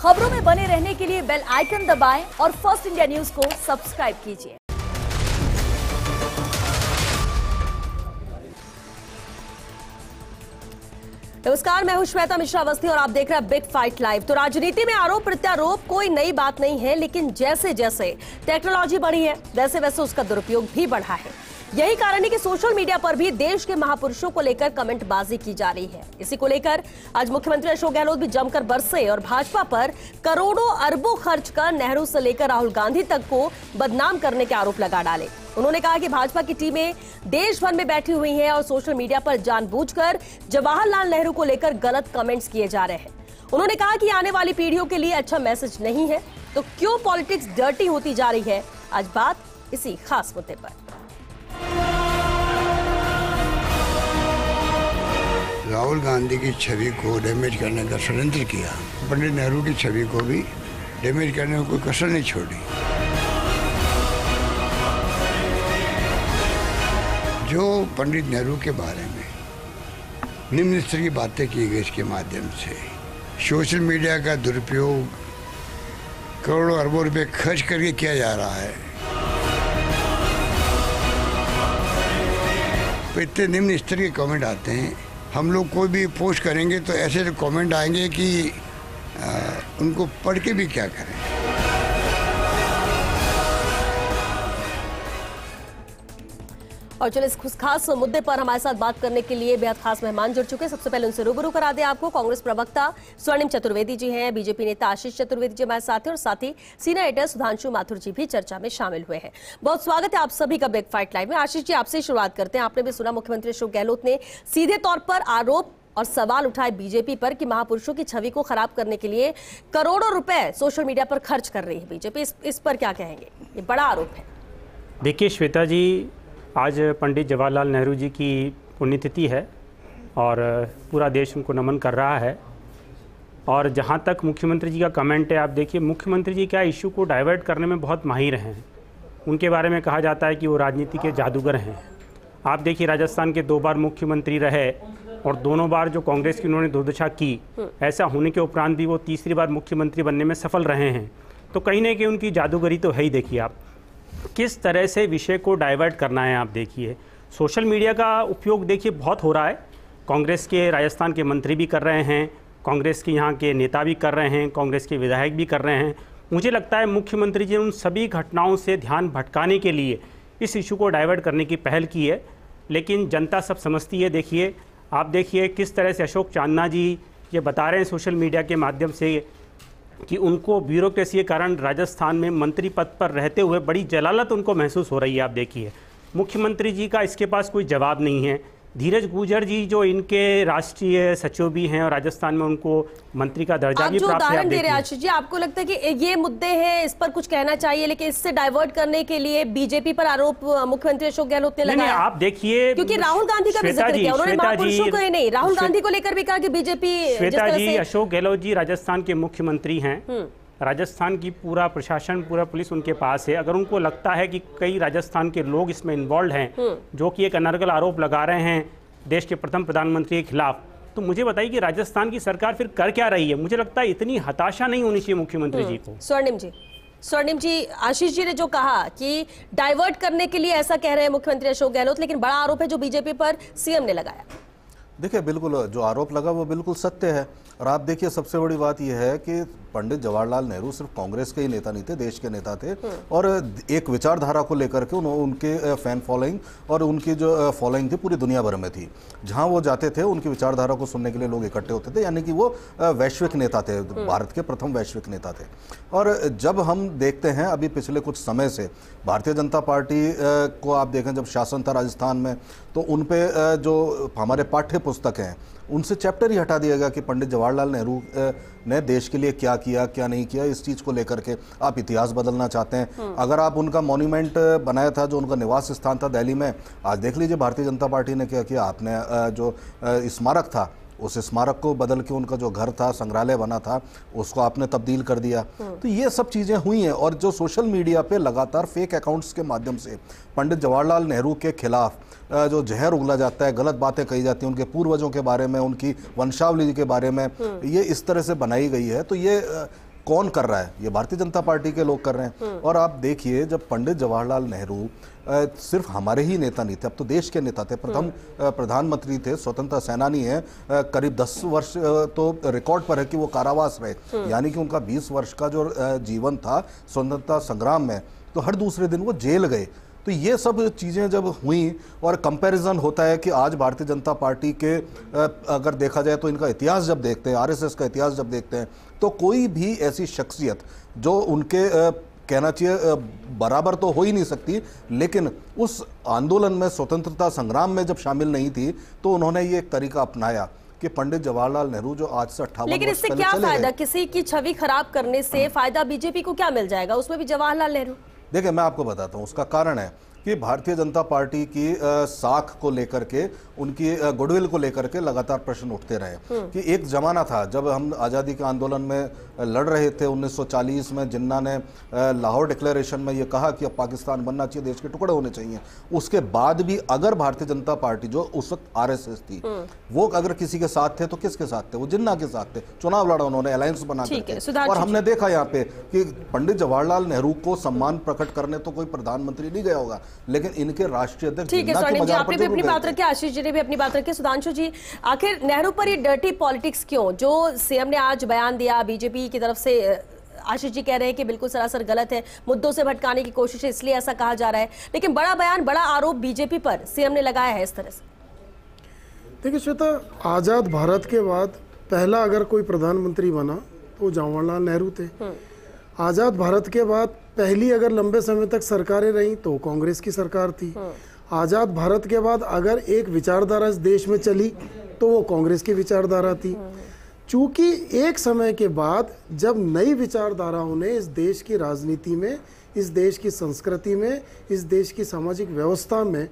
खबरों में बने रहने के लिए बेल आइकन दबाएं और फर्स्ट इंडिया न्यूज को सब्सक्राइब कीजिए। नमस्कार, मैं हूं श्वेता मिश्रा अवस्थी और आप देख रहे हैं बिग फाइट लाइव। तो राजनीति में आरोप प्रत्यारोप कोई नई बात नहीं है, लेकिन जैसे जैसे टेक्नोलॉजी बढ़ी है वैसे वैसे उसका दुरुपयोग भी बढ़ा है। यही कारण है कि सोशल मीडिया पर भी देश के महापुरुषों को लेकर कमेंटबाजी की जा रही है। इसी को लेकर आज मुख्यमंत्री अशोक गहलोत भी जमकर बरसे और भाजपा पर करोड़ों अरबों खर्च कर नेहरू से लेकर राहुल गांधी तक को बदनाम करने के आरोप लगा डाले। उन्होंने कहा कि भाजपा की टीमें देश भर में बैठी हुई हैं और सोशल मीडिया पर जानबूझकर जवाहरलाल नेहरू को लेकर गलत कमेंट्स किए जा रहे हैं। उन्होंने कहा कि आने वाली पीढ़ियों के लिए अच्छा मैसेज नहीं है, तो क्यों पॉलिटिक्स डर्टी होती जा रही है। आज बात इसी खास मुद्दे पर। राहुल गांधी की छवि को डैमेज करने का षड्यंत्र किया, पंडित नेहरू की छवि को भी डैमेज करने में कोई कसर नहीं छोड़ी। जो पंडित नेहरू के बारे में निम्न स्तर की बातें की गई, इसके माध्यम से सोशल मीडिया का दुरुपयोग करोड़ों अरबों रुपए खर्च करके किया जा रहा है। तो इतने निम्न स्तर के कमेंट आते हैं। हम लोग कोई भी पोस्ट करेंगे तो ऐसे कमेंट आएंगे कि उनको पढ़ के भी क्या करें। और चलिए इस खास मुद्दे पर हमारे साथ बात करने के लिए बेहद खास मेहमान जुड़ चुके हैं। सबसे पहले उनसे रूबरू करा दें आपको। कांग्रेस प्रवक्ता स्वर्णिम चतुर्वेदी जी हैं, बीजेपी नेता आशीष चतुर्वेदी जी हमारे साथ हैं और साथ ही सीनियर एडिटर सुधांशु माथुर जी भी चर्चा में शामिल हुए हैं। बहुत स्वागत है आप सभी का बिग फाइट लाइव में। आशीष जी, आपसे शुरुआत करते हैं। आपने भी सुना मुख्यमंत्री अशोक गहलोत ने सीधे तौर पर आरोप और सवाल उठाए बीजेपी पर कि महापुरुषों की छवि को खराब करने के लिए करोड़ों रुपए सोशल मीडिया पर खर्च कर रही है बीजेपी। इस पर क्या कहेंगे? ये बड़ा आरोप है। देखिए श्वेता जी, आज पंडित जवाहरलाल नेहरू जी की पुण्यतिथि है और पूरा देश उनको नमन कर रहा है। और जहाँ तक मुख्यमंत्री जी का कमेंट है, आप देखिए मुख्यमंत्री जी क्या इशू को डाइवर्ट करने में बहुत माहिर हैं। उनके बारे में कहा जाता है कि वो राजनीति के जादूगर हैं। आप देखिए राजस्थान के 2 बार मुख्यमंत्री रहे और दोनों बार जो कांग्रेस की उन्होंने दुर्दशा की, ऐसा होने के उपरांत भी वो तीसरी बार मुख्यमंत्री बनने में सफल रहे हैं। तो कहीं ना कहीं उनकी जादूगरी तो है ही। देखिए आप किस तरह से विषय को डाइवर्ट करना है। आप देखिए सोशल मीडिया का उपयोग देखिए बहुत हो रहा है। कांग्रेस के राजस्थान के मंत्री भी कर रहे हैं, कांग्रेस के यहाँ के नेता भी कर रहे हैं, कांग्रेस के विधायक भी कर रहे हैं। मुझे लगता है मुख्यमंत्री जी ने उन सभी घटनाओं से ध्यान भटकाने के लिए इस इशू को डाइवर्ट करने की पहल की है, लेकिन जनता सब समझती है। देखिए आप देखिए किस तरह से अशोक चांदना जी ये बता रहे हैं सोशल मीडिया के माध्यम से कि उनको ब्यूरोक्रेसी के कारण राजस्थान में मंत्री पद पर रहते हुए बड़ी जलालत उनको महसूस हो रही है। आप देखिए मुख्यमंत्री जी का इसके पास कोई जवाब नहीं है। धीरज गुर्जर जी जो इनके राष्ट्रीय सचिव भी हैं और राजस्थान में उनको मंत्री का दर्जा भी प्राप्त है। उदाहरण दे रहे हैं आशीष जी, आपको लगता है कि ये मुद्दे हैं, इस पर कुछ कहना चाहिए, लेकिन इससे डाइवर्ट करने के लिए बीजेपी पर आरोप मुख्यमंत्री अशोक गहलोत ने लगाया? आप देखिए, क्योंकि राहुल गांधी का भी जिक्र किया उन्होंने, महापुरुषों को ही नहीं, राहुल गांधी को लेकर भी कहा कि बीजेपी। श्वेता जी, अशोक गहलोत जी राजस्थान के मुख्यमंत्री हैं। राजस्थान की पूरा प्रशासन, पूरा पुलिस उनके पास है। अगर उनको लगता है कि कई राजस्थान के लोग इसमें इन्वॉल्व हैं जो कि एक अनर्गल आरोप लगा रहे हैं देश के प्रथम प्रधानमंत्री के खिलाफ, तो मुझे बताइए कि राजस्थान की सरकार फिर कर क्या रही है? मुझे लगता है इतनी हताशा नहीं होनी चाहिए मुख्यमंत्री जी को। स्वर्णिम जी, आशीष जी ने जो कहा कि डाइवर्ट करने के लिए ऐसा कह रहे हैं मुख्यमंत्री अशोक गहलोत, लेकिन बड़ा आरोप है जो बीजेपी पर सीएम ने लगाया। देखिए बिल्कुल जो आरोप लगा वो बिल्कुल सत्य है। और आप देखिए सबसे बड़ी बात यह है कि पंडित जवाहरलाल नेहरू सिर्फ कांग्रेस के ही नेता नहीं थे, देश के नेता थे। और एक विचारधारा को लेकर के उनके फैन फॉलोइंग और उनकी जो फॉलोइंग थी पूरी दुनिया भर में थी। जहां वो जाते थे उनकी विचारधारा को सुनने के लिए लोग इकट्ठे होते थे, यानी कि वो वैश्विक नेता थे, भारत के प्रथम वैश्विक नेता थे। और जब हम देखते हैं अभी पिछले कुछ समय से भारतीय जनता पार्टी को आप देखें, जब शासन था राजस्थान में तो उन पे जो हमारे पाठ्य पुस्तक हैं उनसे चैप्टर ही हटा दिया गया कि पंडित जवाहरलाल नेहरू ने देश के लिए क्या किया क्या नहीं किया। इस चीज़ को लेकर के आप इतिहास बदलना चाहते हैं। अगर आप उनका मॉन्यूमेंट बनाया था जो उनका निवास स्थान था दिल्ली में, आज देख लीजिए भारतीय जनता पार्टी ने क्या किया। आपने जो स्मारक था उस स्मारक को बदल के उनका जो घर था, संग्रहालय बना था, उसको आपने तब्दील कर दिया। तो ये सब चीज़ें हुई हैं। और जो सोशल मीडिया पे लगातार फेक अकाउंट्स के माध्यम से पंडित जवाहरलाल नेहरू के खिलाफ जो जहर उगला जाता है, गलत बातें कही जाती हैं उनके पूर्वजों के बारे में, उनकी वंशावली के बारे में, ये इस तरह से बनाई गई है। तो ये कौन कर रहा है? ये भारतीय जनता पार्टी के लोग कर रहे हैं। और आप देखिए, जब पंडित जवाहरलाल नेहरू सिर्फ हमारे ही नेता नहीं थे, अब तो देश के नेता थे, प्रथम प्रधानमंत्री थे, स्वतंत्रता सेनानी है, करीब 10 वर्ष तो रिकॉर्ड पर है कि वो कारावास रहे, यानी कि उनका 20 वर्ष का जो जीवन था स्वतंत्रता संग्राम में, तो हर दूसरे दिन वो जेल गए। तो ये सब चीज़ें जब हुई और कंपैरिजन होता है कि आज भारतीय जनता पार्टी के अगर देखा जाए तो इनका इतिहास जब देखते हैं, आरएसएस का इतिहास जब देखते हैं, तो कोई भी ऐसी शख्सियत जो उनके कहना चाहिए बराबर तो हो ही नहीं सकती, लेकिन उस आंदोलन में, स्वतंत्रता संग्राम में जब शामिल नहीं थी, तो उन्होंने ये एक तरीका अपनाया कि पंडित जवाहरलाल नेहरू जो आज से 58 लेकिन इससे क्या फायदा? किसी की छवि खराब करने से फायदा बीजेपी को क्या मिल जाएगा? उसमें भी जवाहरलाल नेहरू। देखिए, मैं आपको बताता हूँ, उसका कारण है कि भारतीय जनता पार्टी की साख को लेकर के, उनकी गुडविल को लेकर के लगातार प्रश्न उठते रहे कि एक जमाना था जब हम आज़ादी के आंदोलन में लड़ रहे थे 1940 में, जिन्ना ने लाहौर डिक्लेरेशन में ये कहा कि अब पाकिस्तान बनना चाहिए, देश के टुकड़े होने चाहिए। उसके बाद भी अगर भारतीय जनता पार्टी, जो उस वक्त आरएसएस थी, वो अगर किसी के साथ थे तो किसके साथ थे? वो जिन्ना के साथ थे। चुनाव लड़ा उन्होंने अलायंस बना करके, और हमने देखा यहाँ पे कि पंडित जवाहरलाल नेहरू को सम्मान प्रकट करने तो कोई प्रधानमंत्री नहीं गया होगा, लेकिन इनके राष्ट्रीय अध्यक्ष, ठीक है स्वर्णिम जी, आपने भी अपनी बात रखी, आशीष जी ने भी अपनी बात रखी। सुधांशु जी, आखिर नेहरू पर ये डर्टी पॉलिटिक्स क्यों? जो सीएम ने आज बयान दिया बीजेपी की तरफ से, आशीष जी कह रहे हैं कि बिल्कुल सरासर गलत है, मुद्दों से भटकाने की कोशिश है, इसलिए ऐसा कहा जा रहा है, लेकिन बड़ा बयान, बड़ा आरोप बीजेपी पर सीएम ने लगाया है इस तरह से। देखिए श्वेता, आजाद भारत के बाद पहला अगर कोई प्रधानमंत्री बना तो जवाहरलाल नेहरू थे। आजाद भारत के बाद पहली अगर लंबे समय तक सरकारें रहीं तो कांग्रेस की सरकार थी। आजाद भारत के बाद अगर एक विचारधारा इस देश में चली तो वो कांग्रेस की विचारधारा थी। चूंकि एक समय के बाद जब नई विचारधाराओं ने इस देश की राजनीति में, इस देश की संस्कृति में, इस देश की सामाजिक व्यवस्था में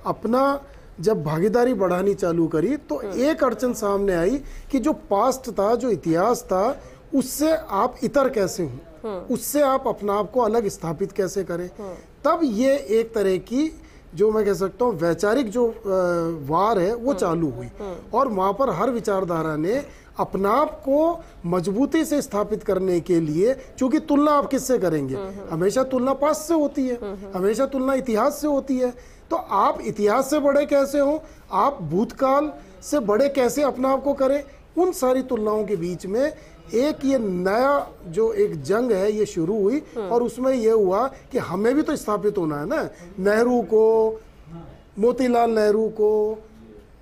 अपना जब भागीदारी बढ़ानी चालू करी, तो एक अड़चन सामने आई कि जो पास्ट था, जो इतिहास था, उससे आप इतर कैसे हों, उससे आप अपना आप को अलग स्थापित कैसे करें। तब ये एक तरह की, जो मैं कह सकता हूँ, वैचारिक जो वार है वो चालू हुई, और वहाँ पर हर विचारधारा ने अपना आप को मजबूती से स्थापित करने के लिए, चूंकि तुलना आप किससे करेंगे? हमेशा तुलना पास्ट से होती है, हमेशा तुलना इतिहास से होती है। तो आप इतिहास से बड़े कैसे हो, आप भूतकाल से बड़े कैसे अपना आप को करें, उन सारी तुलनाओं के बीच में एक ये नया जो एक जंग है ये शुरू हुई। और उसमें ये हुआ कि हमें भी तो स्थापित होना है ना, नेहरू को, मोतीलाल नेहरू को,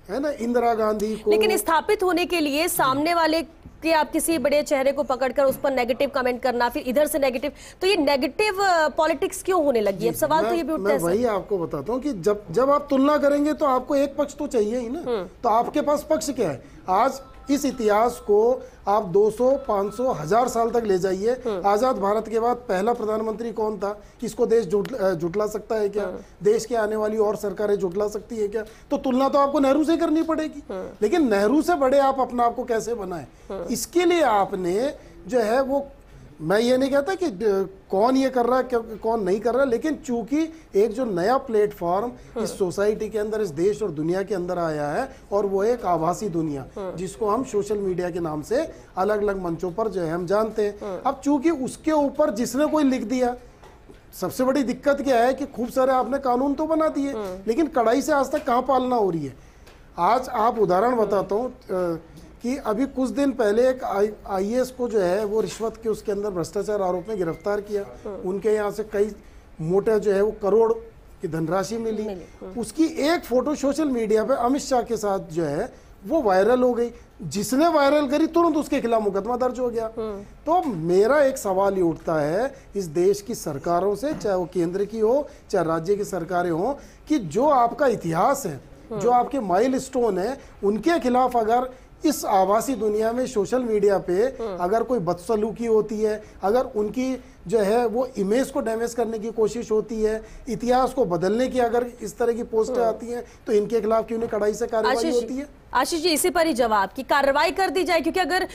है ना, इंदिरा गांधी को। लेकिन स्थापित होने के लिए सामने वाले कि आप किसी बड़े चेहरे को पकड़कर उस पर नेगेटिव कमेंट करना, फिर इधर से नेगेटिव, तो ये नेगेटिव पॉलिटिक्स क्यों होने लगी? अब सवाल तो ये भी उठता है। मैं वही आपको बताता हूँ कि जब आप तुलना करेंगे तो आपको एक पक्ष तो चाहिए ही ना। तो आपके पास पक्ष क्या है? आज इस इतिहास को आप 200, 500, 1000 साल तक ले जाइए। आजाद भारत के बाद पहला प्रधानमंत्री कौन था? इसको देश जुटला सकता है क्या? देश के आने वाली और सरकारें जुटला सकती है क्या? तो तुलना तो आपको नेहरू से करनी पड़ेगी। लेकिन नेहरू से बड़े आप अपना आपको कैसे बनाएं, इसके लिए आपने जो है वो, मैं ये नहीं कहता कि कौन ये कर रहा है कौन नहीं कर रहा, लेकिन चूंकि एक जो नया प्लेटफॉर्म इस सोसाइटी के अंदर, इस देश और दुनिया के अंदर आया है, और वो एक आभासी दुनिया जिसको हम सोशल मीडिया के नाम से अलग अलग मंचों पर जो है हम जानते हैं। अब चूंकि उसके ऊपर जिसने कोई लिख दिया, सबसे बड़ी दिक्कत क्या है कि खूब सारे आपने कानून तो बना दिए, लेकिन कड़ाई से आज तक कहाँ पालना हो रही है। आज आप उदाहरण बताता हूँ कि अभी कुछ दिन पहले एक आईएएस को जो है वो रिश्वत के उसके अंदर भ्रष्टाचार आरोप में गिरफ्तार किया। उनके यहाँ से कई मोटे जो है वो करोड़ की धनराशि मिली। उसकी एक फोटो सोशल मीडिया पे अमित शाह के साथ जो है वो वायरल हो गई। जिसने वायरल करी तुरंत उसके खिलाफ मुकदमा दर्ज हो गया। तो मेरा एक सवाल ये उठता है इस देश की सरकारों से, चाहे वो केंद्र की हो चाहे राज्य की सरकारें हो, कि जो आपका इतिहास है, जो आपके माइलस्टोन है, उनके खिलाफ अगर इस आभासी दुनिया में सोशल मीडिया पे अगर कोई बदसलूकी होती है, अगर उनकी जो है वो इमेज को डैमेज करने की कोशिश होती है, इतिहास को बदलने की अगर इस तरह की पोस्टें आती हैं, तो इनके खिलाफ क्यों नहीं कड़ाई से कार्रवाई होती है? आशीष जी, इसी पर ही जवाब की कार्रवाई कर दी जाए, क्योंकि अगर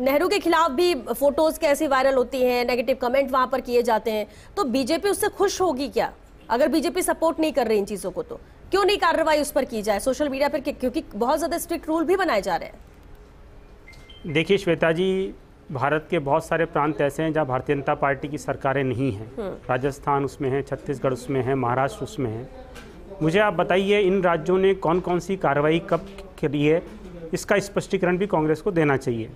नेहरू के खिलाफ भी फोटोज कैसी वायरल होती हैं, नेगेटिव कमेंट वहां पर किए जाते हैं, तो बीजेपी उससे खुश होगी क्या? अगर बीजेपी सपोर्ट नहीं कर रही इन चीजों को, तो क्यों नहीं कार्रवाई उस पर की जाए सोशल मीडिया पर? क्योंकि बहुत ज्यादा स्ट्रिक्ट रूल भी बनाए जा रहे हैं। देखिए श्वेता जी, भारत के बहुत सारे प्रांत ऐसे हैं जहाँ भारतीय जनता पार्टी की सरकारें नहीं हैं। राजस्थान उसमें है, छत्तीसगढ़ उसमें है, महाराष्ट्र उसमें है। मुझे आप बताइए इन राज्यों ने कौन कौन सी कार्रवाई कब की है, इसका स्पष्टीकरण भी कांग्रेस को देना चाहिए।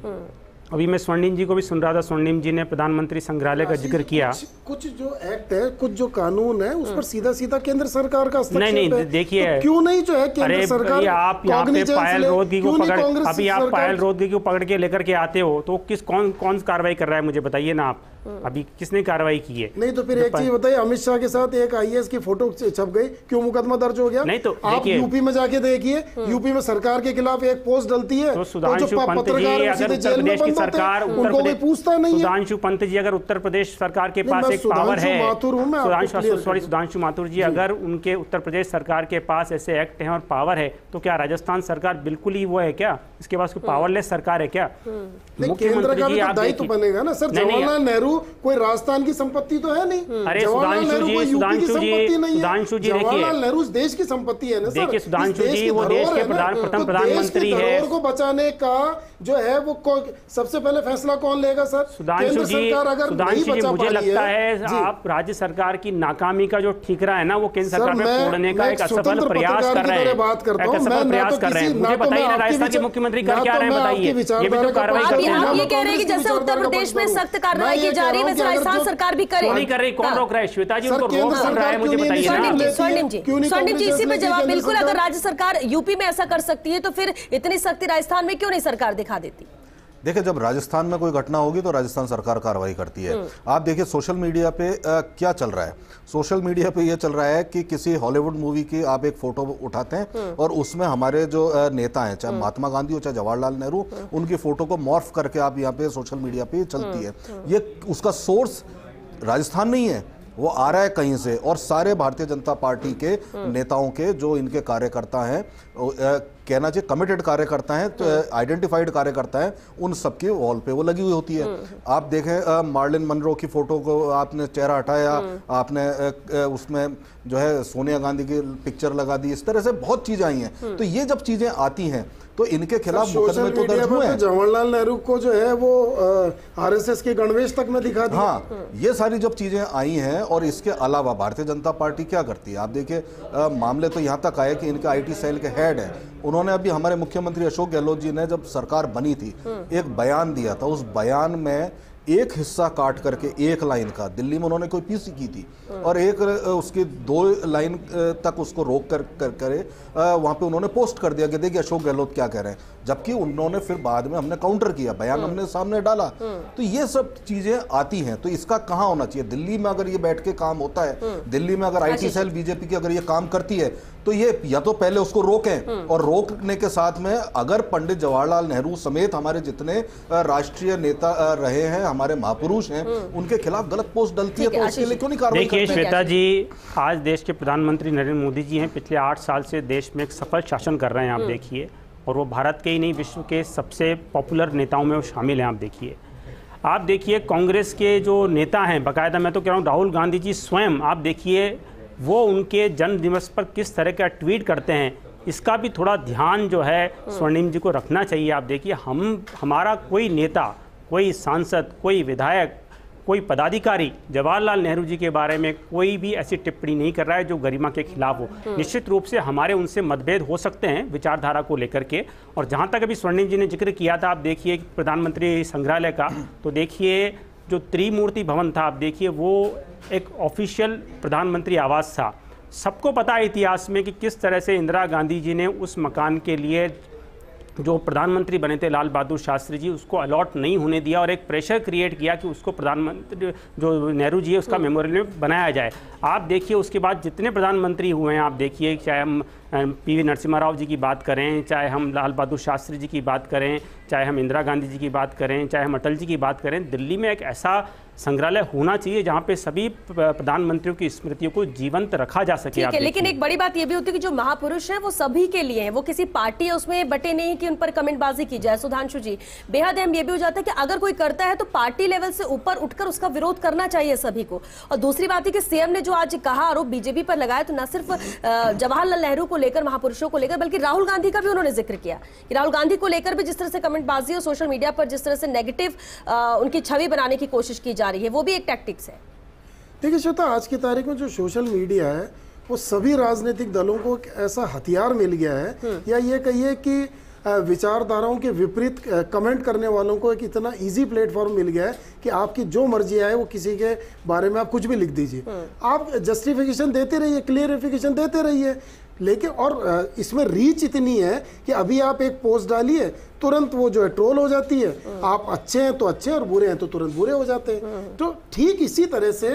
अभी मैं स्वर्णिम जी को भी सुन रहा था, स्वर्णिम जी ने प्रधानमंत्री संग्रहालय का जिक्र किया। कुछ जो एक्ट है, कुछ जो कानून है, उस पर सीधा सीधा केंद्र सरकार का हस्तक्षेप नहीं है। देखिए, तो क्यों नहीं जो है केंद्र सरकार आप यहाँ पे पायल रोहतगी को पकड़, अभी आप पायल रोहतगी को पकड़ के लेकर के आते हो तो कौन कार्रवाई कर रहा है, मुझे बताइए ना आप। अभी किसने कार्रवाई की है? नहीं तो फिर एक चीज बताइए, अमित शाह के साथ एक आईएएस की फोटो छप गई, क्यों मुकदमा दर्ज हो गया? नहीं तो आप यूपी में जाके देखिए, यूपी में सरकार के खिलाफ एक पोस्ट डलती है तो सुधांशु पंत जी अगर उत्तर प्रदेश की सरकार, कोई पूछता नहीं है। सुधांशु पंत जी अगर उत्तर प्रदेश सरकार के पास एक पावर है, सुधांशु माथुर जी अगर उनके उत्तर प्रदेश सरकार के पास ऐसे एक्ट हैं और पावर है, तो क्या राजस्थान सरकार बिल्कुल ही वो है क्या? इसके पास कोई पावरलेस सरकार है क्या? मुख्यमंत्री जी आप दायित्व बनेगा ना सर। जवाहरलाल नेहरू कोई राजस्थान की संपत्ति तो है नहीं। अरे सुधांशु जी जवाहरलाल नेहरू देश की संपत्ति है ना सर। देखिए सुधांशु जी वो देश के प्रथम प्रधानमंत्री है। को बचाने का जो है वो सबसे पहले फैसला कौन लेगा सर? सुधांशु जी मुझे लगता है आप राज्य सरकार की नाकामी का जो ठीकरा है ना, वो केंद्र सरकार पे फोड़ने का एक असफल प्रयास कर रहे हैं। मुझे बताइए ना राजस्थान के मुख्यमंत्री कर क्या रहे हैं, बताइए। ये भी तो कार्रवाई कर रहे हैं। आप ये कह रहे हैं कि जैसे उत्तर प्रदेश में सख्त कार्रवाई की जा रही है, वैसे राजस्थान सरकार भी करे। नहीं कर रही, कौन रोक रहा है? श्वेता जी उनको रोक रहा है, मुझे बताइए। स्वर्णिम जी इसी पे जवाब। बिल्कुल, अगर राज्य सरकार यूपी में ऐसा कर सकती है तो फिर इतनी सख्ती राजस्थान में क्यों नहीं सरकार दिखा देती? देखिए, जब राजस्थान में कोई घटना होगी तो राजस्थान सरकार कार्रवाई करती है। आप देखिए सोशल मीडिया पे क्या चल रहा है। सोशल मीडिया पे ये चल रहा है कि किसी हॉलीवुड मूवी की आप एक फोटो उठाते हैं और उसमें हमारे जो नेता हैं, चाहे महात्मा गांधी हो चाहे जवाहरलाल नेहरू, उनकी फोटो को मॉर्फ करके आप यहाँ पे सोशल मीडिया पे चलती है। ये उसका सोर्स राजस्थान नहीं है, वो आ रहा है कहीं से। और सारे भारतीय जनता पार्टी के नेताओं के जो इनके कार्यकर्ता हैं, कहना चाहिए कमिटेड कार्यकर्ता हैं, तो आइडेंटिफाइड कार्यकर्ता हैं, उन सबकी वॉल पे वो लगी हुई होती है। आप देखें मार्लिन मनरो की फोटो को आपने चेहरा हटाया, आपने उसमें जो है सोनिया गांधी की पिक्चर लगा दी, इस तरह से बहुत चीजें आई हैं। तो ये जब चीजें आती हैं तो इनके खिलाफ मुकदमे तो दर्ज हुए हैं। जवाहरलाल नेहरू को जो है वो आरएसएस के गणवेश तक में दिखा दिया। हाँ, ये सारी जब चीजें आई हैं, और इसके अलावा भारतीय जनता पार्टी क्या करती है आप देखिए, मामले तो यहाँ तक आए कि इनके आईटी सेल के हेड हैं, उन्होंने अभी हमारे मुख्यमंत्री अशोक गहलोत जी ने जब सरकार बनी थी एक बयान दिया था। उस बयान में एक हिस्सा काट करके एक लाइन का, दिल्ली में उन्होंने कोई पीसी की थी, और एक उसकी 2 लाइन तक उसको रोक कर वहाँ पे उन्होंने पोस्ट कर दिया कि देखिए अशोक गहलोत क्या कह रहे हैं, जबकि उन्होंने फिर बाद में हमने काउंटर किया, बयान हमने सामने डाला। तो ये सब चीजें आती हैं, तो इसका कहाँ होना चाहिए? दिल्ली में अगर ये बैठ के काम होता है, दिल्ली में अगर आईटी सेल बीजेपी की अगर ये काम करती है, तो ये या तो पहले उसको रोकें, और रोकने के साथ में अगर पंडित जवाहरलाल नेहरू समेत हमारे जितने राष्ट्रीय नेता रहे हैं, हमारे महापुरुष हैं, उनके खिलाफ गलत पोस्ट डलती है तो उसके लिए क्यों नहीं कार्रवाई करते? देखिए श्वेता जी, आज देश के प्रधानमंत्री नरेंद्र मोदी जी हैं, पिछले 8 साल से देश में एक सफल शासन कर रहे हैं, आप देखिए, और वो भारत के ही नहीं विश्व के सबसे पॉपुलर नेताओं में वो शामिल हैं। आप देखिए कांग्रेस के जो नेता हैं, बाकायदा मैं तो कह रहा हूँ राहुल गांधी जी स्वयं, आप देखिए वो उनके जन्म दिवस पर किस तरह का ट्वीट करते हैं, इसका भी थोड़ा ध्यान जो है स्वर्णिम जी को रखना चाहिए। आप देखिए हमारा कोई नेता, कोई सांसद, कोई विधायक, कोई पदाधिकारी जवाहरलाल नेहरू जी के बारे में कोई भी ऐसी टिप्पणी नहीं कर रहा है जो गरिमा के खिलाफ हो। निश्चित रूप से हमारे उनसे मतभेद हो सकते हैं विचारधारा को लेकर के, और जहाँ तक अभी स्वर्णिम जी ने जिक्र किया था, आप देखिए प्रधानमंत्री संग्रहालय का, तो देखिए जो त्रिमूर्ति भवन था, आप देखिए वो एक ऑफिशियल प्रधानमंत्री आवास था। सबको पता है इतिहास में कि किस तरह से इंदिरा गांधी जी ने उस मकान के लिए जो प्रधानमंत्री बने थे लाल बहादुर शास्त्री जी, उसको अलॉट नहीं होने दिया और एक प्रेशर क्रिएट किया कि उसको प्रधानमंत्री जो नेहरू जी है उसका मेमोरियल में बनाया जाए। आप देखिए उसके बाद जितने प्रधानमंत्री हुए हैं, आप देखिए चाहे हम पीवी नरसिम्हा राव जी की बात करें, चाहे हम लाल बहादुर शास्त्री जी की बात करें, चाहे हम इंदिरा गांधी जी की बात करें, चाहे हम अटल जी की बात करें, दिल्ली में एक ऐसा संग्रहालय होना चाहिए जहां पे सभी प्रधानमंत्रियों की स्मृतियों को जीवंत रखा जा सके। ठीक है, लेकिन एक बड़ी बात यह भी होती है कि जो महापुरुष हैं वो सभी के लिए हैं, वो किसी पार्टी है उसमें बटे नहीं कि उन पर कमेंटबाजी की जाए। सुधांशु जी, बेहद अहम ये भी हो जाता है कि अगर कोई करता है तो पार्टी लेवल से ऊपर उठकर उसका विरोध करना चाहिए सभी को। और दूसरी बात है कि सीएम ने जो आज कहा, आरोप बीजेपी पर लगाया, तो न सिर्फ जवाहरलाल नेहरू को लेकर, महापुरुषों को लेकर, बल्कि राहुल गांधी का भी उन्होंने जिक्र किया कि राहुल गांधी को लेकर भी जिस तरह से कमेंटबाजी और सोशल मीडिया पर जिस तरह से नेगेटिव उनकी छवि बनाने की कोशिश की जा रही है, वो भी एक टैक्टिक्स है। देखिए श्वेता, आज की तारीख में जो सोशल मीडिया है वो सभी राजनीतिक दलों को एक ऐसा हथियार मिल गया है, या ये कहिए कि विचारधाराओं के विपरीत कमेंट करने वालों को एक इतना इजी प्लेटफॉर्म मिल गया है कि आपकी जो मर्जी आए वो किसी के बारे में आप कुछ भी लिख दीजिए, आप जस्टिफिकेशन देते रहिए, क्लियरिफिकेशन देते रहिए। लेकिन और इसमें रीच इतनी है कि अभी आप एक पोस्ट डालिए, तुरंत वो जो है ट्रोल हो जाती है। आप अच्छे हैं तो अच्छे और बुरे हैं तो तुरंत बुरे हो जाते हैं। तो ठीक इसी तरह से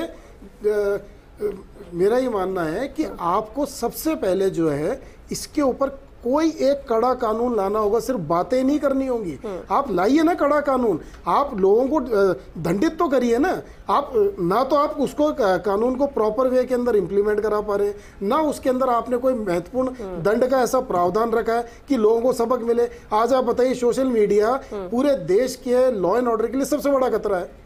मेरा ये मानना है कि आपको सबसे पहले जो है इसके ऊपर कोई एक कड़ा कानून लाना होगा, सिर्फ बातें नहीं करनी होंगी। आप लाइए ना कड़ा कानून, आप लोगों को दंडित तो करिए ना। आप ना तो आप उसको कानून को प्रॉपर वे के अंदर इंप्लीमेंट करा पा रहे, ना उसके अंदर आपने कोई महत्वपूर्ण दंड का ऐसा प्रावधान रखा है कि लोगों को सबक मिले। आज आप बताइए, सोशल मीडिया पूरे देश के लॉ एंड ऑर्डर के लिए सबसे बड़ा खतरा है।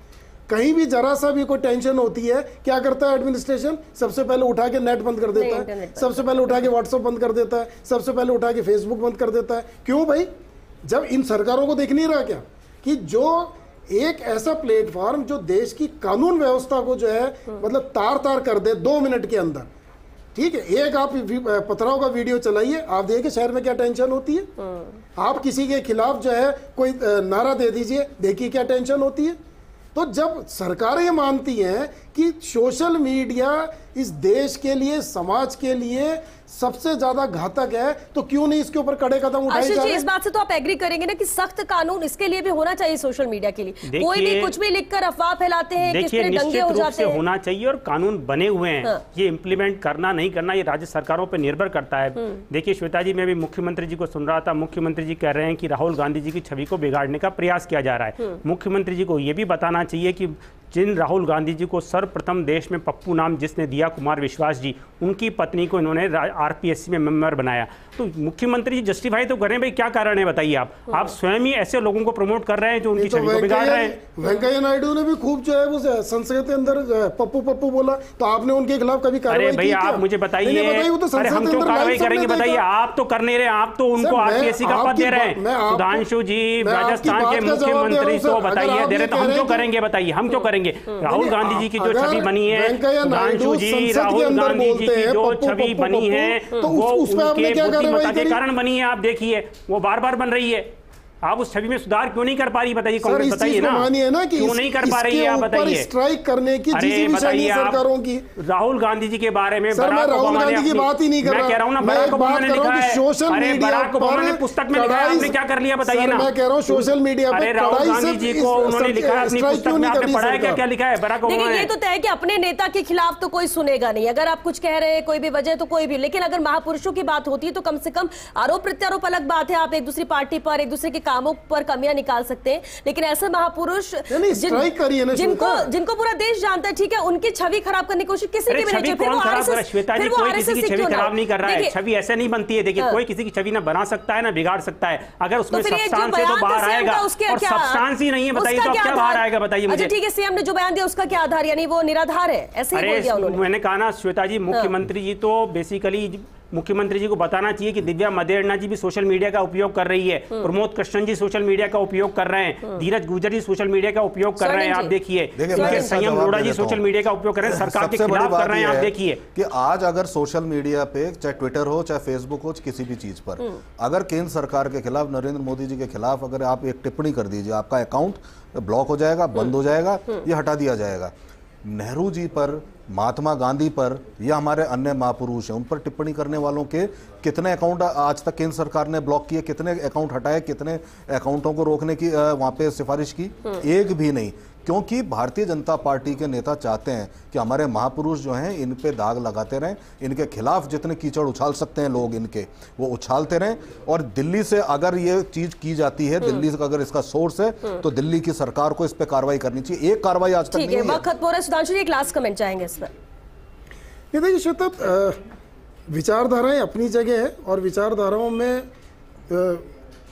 कहीं भी जरा सा भी कोई टेंशन होती है, क्या करता है एडमिनिस्ट्रेशन? सबसे पहले उठा के नेट बंद कर देता है, सबसे पहले उठा के व्हाट्सएप बंद कर देता है, सबसे पहले उठा के फेसबुक बंद कर देता है। क्यों भाई? जब इन सरकारों को देख नहीं रहा क्या कि जो एक ऐसा प्लेटफॉर्म जो देश की कानून व्यवस्था को जो है मतलब तार तार कर दे 2 मिनट के अंदर, ठीक है, एक आप पथराव का वीडियो चलाइए, आप देखिए शहर में क्या टेंशन होती है। आप किसी के खिलाफ जो है कोई नारा दे दीजिए, देखिए क्या टेंशन होती है। तो जब सरकारें मानती हैं कि सोशल मीडिया इस देश के लिए, समाज के लिए सबसे ज्यादा घातक है, तो क्यों नहीं इसके ऊपर कड़े कदम उठाए जा रहे हैं? इस बात से तो आप एग्री करेंगे ना कि सख्त कानून इसके लिए भी होना चाहिए सोशल मीडिया के लिए। कोई भी कुछ भी लिखकर अफवाह फैलाते हैं, किस तरह दंगे हो जाते हैं। होना चाहिए और कानून बने हुए हैं। हाँ। ये इम्प्लीमेंट करना नहीं करना ये राज्य सरकारों पर निर्भर करता है। देखिए श्वेता जी, मैं भी मुख्यमंत्री जी को सुन रहा था, मुख्यमंत्री जी कह रहे हैं कि राहुल गांधी जी की छवि को बिगाड़ने का प्रयास किया जा रहा है। मुख्यमंत्री जी को यह भी बताना चाहिए कि जिन राहुल गांधी जी को सर्वप्रथम देश में पप्पू नाम जिसने दिया, कुमार विश्वास जी, उनकी पत्नी को इन्होंने आरपीएससी में मेंबर बनाया। तो मुख्यमंत्री जी जस्टिफाई तो करें भाई, क्या कारण है बताइए आप स्वयं ही ऐसे लोगों को प्रमोट कर रहे हैं जो उनकी छवि को बिगाड़ रहे हैं। वेंकैया नायडू ने भी खूब जो है वो संसद के अंदर पप्पू पप्पू बोला, तो आपने उनके खिलाफ कभी कार्रवाई की? अरे भाई आप मुझे बताइए, अरे हम क्यों कार्रवाई करेंगे बताइए? आप तो कर नहीं रहे, आप तो उनको आरपीएससी का पद दे रहे हैं। सुधांशु जी राजस्थान के मुख्यमंत्री तो बताइए दे रहे, तो हम क्यों करेंगे बताइए? हम क्यों करेंगे? राहुल गांधी जी की जो छवि बनी है, सुधांशु जी, राहुल गांधी जी की जो छवि बनी है वो उनके बुद्धिमत्ता के कारण बनी है। आप देखिए वो बार बार बन रही है, आप उस छवि में सुधार क्यों नहीं कर पा रही बताइए? कांग्रेस बताइए ना, मानिए ना कि क्यों नहीं कर पा रही है? आप बताइए। स्ट्राइक करने की सरकारों की राहुल गांधी जी के बारे में राहुल गांधी की बात ही नहीं कर रहा, मैं कह रहा हूं ना, बराक ओबामा ने लिखा है, सोशल अरे बराक ओबामा ने पुस्तक में लिखा है, आपने क्या कर लिया बताइए ना? मैं कह रहा हूं सोशल मीडिया पर राहुल गांधी जी को उन्होंने लिखा है अपनी पुस्तक में, आपने पढ़ा है क्या लिखा है बराक ओबामा ने? ये तो तय है कि अपने नेता के खिलाफ तो कोई सुनेगा नहीं, अगर आप कुछ कह रहे हैं कोई भी वजह तो कोई भी, लेकिन अगर महापुरुषों की बात होती है तो कम से कम आरोप प्रत्यारोप अलग बात है, आप एक दूसरी पार्टी पर, एक दूसरे के कामों पर कमियां निकाल सकते हैं, लेकिन ऐसे महापुरुष जिनको पूरा देश जानता है, ठीक है, उनकी छवि खराब करने की कोशिश किसी की भी नहीं। फिर वो आरएसएस, श्वेता जी, कोई किसी की छवि खराब नहीं कर रहा है, छवि ऐसे नहीं बनती है। देखिए कोई किसी की छवि ना बना सकता है ना बिगाड़ सकता है, अगर उसमें सब्सटेंस है तो बाहर आएगा, और सब्सटेंस ही नहीं है बताइए तो क्या बाहर आएगा बताइए मुझे? ठीक है, सीएम ने जो बयान दिया उसका क्या आधार, यानी वो निराधार है, ऐसे ही बोल दिया उन्होंने। मैंने कहा ना श्वेता जी, मुख्यमंत्री जी तो बेसिकली मुख्यमंत्री जी को बताना चाहिए कि दिव्या मदेरणा जी भी सोशल मीडिया का उपयोग कर रही है, प्रमोद कृष्णन जी सोशल मीडिया का उपयोग कर रहे हैं, धीरज गुर्जर जी सोशल मीडिया का उपयोग कर रहे हैं, आप देखिए, संयम अरोड़ा जी सोशल मीडिया का उपयोग कर रहे हैं, सरकार के खिलाफ कर रहे हैं, आप देखिए। कि आज अगर सोशल मीडिया पे चाहे ट्विटर हो चाहे फेसबुक हो, किसी भी चीज पर अगर केंद्र सरकार के खिलाफ, नरेंद्र मोदी जी के खिलाफ अगर आप एक टिप्पणी कर दीजिए, आपका अकाउंट ब्लॉक हो जाएगा, बंद हो जाएगा, ये हटा दिया जाएगा। नेहरू जी पर, महात्मा गांधी पर या हमारे अन्य महापुरुष हैं उन पर टिप्पणी करने वालों के कितने अकाउंट आज तक केंद्र सरकार ने ब्लॉक किए, कितने अकाउंट हटाए, कितने अकाउंटों को रोकने की वहां पे सिफारिश की? एक भी नहीं, क्योंकि भारतीय जनता पार्टी के नेता चाहते हैं कि हमारे महापुरुष जो हैं इन पे दाग लगाते रहें, इनके खिलाफ जितने कीचड़ उछाल सकते हैं लोग इनके, वो उछालते रहें। और दिल्ली से अगर ये चीज की जाती है, दिल्ली से अगर इसका सोर्स है, तो दिल्ली की सरकार को इस पे कार्रवाई करनी चाहिए। एक कार्रवाई आज तक नहीं है। वक्त खत्म हो रहा है, सुधांशु जी एक लास्ट कमेंट चाहेंगे इस पर? ये देखिए श्वेता, विचारधाराएं अपनी जगह है और विचारधाराओं में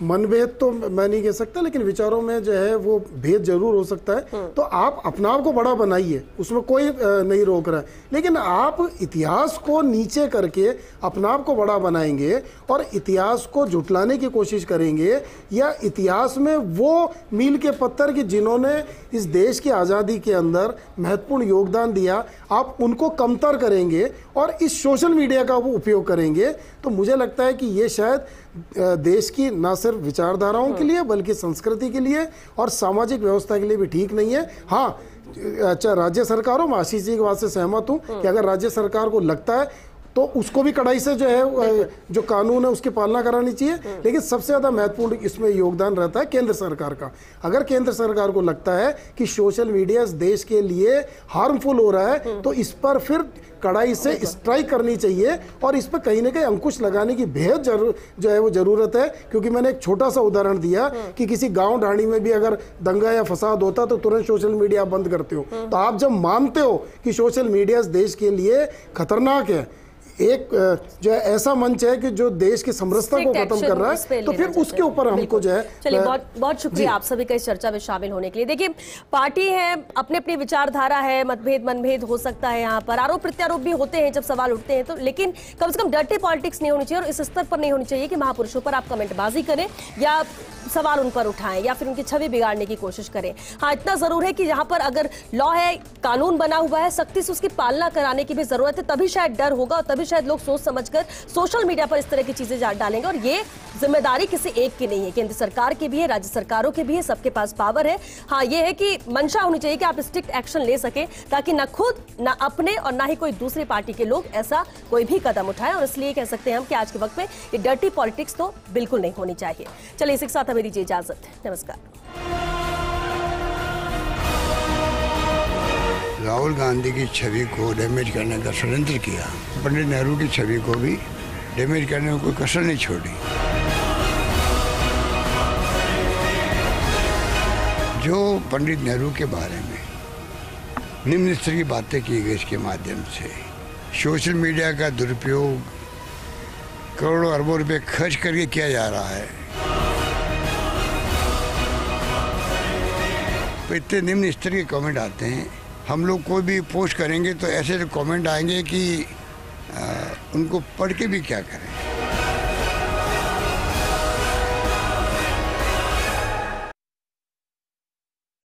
मनभेद तो मैं नहीं कह सकता, लेकिन विचारों में जो है वो भेद जरूर हो सकता है। तो आप अपना आप को बड़ा बनाइए, उसमें कोई नहीं रोक रहा है, लेकिन आप इतिहास को नीचे करके अपना आप को बड़ा बनाएंगे और इतिहास को झुटलाने की कोशिश करेंगे, या इतिहास में वो मील के पत्थर की जिन्होंने इस देश की आज़ादी के अंदर महत्वपूर्ण योगदान दिया, आप उनको कमतर करेंगे और इस सोशल मीडिया का वो उपयोग करेंगे, तो मुझे लगता है कि ये शायद देश की ना सिर्फ विचारधाराओं के लिए बल्कि संस्कृति के लिए और सामाजिक व्यवस्था के लिए भी ठीक नहीं है। हाँ, अच्छा, राज्य सरकारों में आशीष जी की बात से सहमत हूँ कि अगर राज्य सरकार को लगता है तो उसको भी कड़ाई से जो है जो कानून है उसकी पालना करानी चाहिए, लेकिन सबसे ज़्यादा महत्वपूर्ण इसमें योगदान रहता है केंद्र सरकार का। अगर केंद्र सरकार को लगता है कि सोशल मीडिया इस देश के लिए हार्मफुल हो रहा है तो इस पर फिर कड़ाई से स्ट्राइक करनी चाहिए और इस पर कहीं ना कहीं अंकुश लगाने की बेहद जो है वो ज़रूरत है। क्योंकि मैंने एक छोटा सा उदाहरण दिया कि किसी गांव ढाणी में भी अगर दंगा या फसाद होता तो तुरंत सोशल मीडिया बंद करते हो। तो आप जब मानते हो कि सोशल मीडिया इस देश के लिए खतरनाक है, एक जो है ऐसा मंच है कि जो देश की समरसता को खत्म कर रहा है, तो फिर उसके ऊपर हमको जो है। चलिए, बहुत बहुत शुक्रिया आप सभी का इस चर्चा में शामिल होने के लिए। देखिए, पार्टी है, अपनी अपनी विचारधारा है, मनभेद हो सकता है, यहाँ पर आरोप प्रत्यारोप भी होते हैं जब सवाल उठते हैं, तो लेकिन कम से कम डर्टी पॉलिटिक्स नहीं होनी चाहिए और इस स्तर पर नहीं होनी चाहिए कि महापुरुषों पर आप कमेंटबाजी करें या सवाल उन पर उठाएं या फिर उनकी छवि बिगाड़ने की कोशिश करें। हाँ, इतना जरूर है कि यहाँ पर अगर लॉ है, कानून बना हुआ है, सख्ती से उसकी पालना कराने की भी जरूरत है, तभी शायद डर होगा और तभी शायद लोग सोच समझकर सोशल मीडिया पर इस तरह की चीजें डालेंगे। और ये जिम्मेदारी किसी एक की नहीं है, केंद्र सरकार की भी है, राज्य सरकारों की भी है, सबके पास पावर है। हाँ, ये है कि मंशा होनी चाहिए कि आप स्ट्रिक्ट एक्शन ले सके ताकि ना खुद, ना अपने और ना ही कोई दूसरी पार्टी के लोग ऐसा कोई भी कदम उठाएं। और इसलिए कह सकते हैं हम कि आज के वक्त में ये डर्टी पॉलिटिक्स तो बिल्कुल नहीं होनी चाहिए। चलिए, इसी के साथ हमें दीजिए इजाजत। नमस्कार। राहुल गांधी की छवि को डैमेज करने का षड्यंत्र किया, पंडित नेहरू की छवि को भी डैमेज करने में कोई कसर नहीं छोड़ी। जो पंडित नेहरू के बारे में निम्न स्तर की बातें की गई, इसके माध्यम से सोशल मीडिया का दुरुपयोग करोड़ों अरबों रुपए खर्च करके किया जा रहा है, तो इतने निम्न स्तर के कमेंट आते हैं। हम लोग कोई भी पोस्ट करेंगे तो ऐसे कमेंट आएंगे कि उनको पढ़ के भी क्या करें।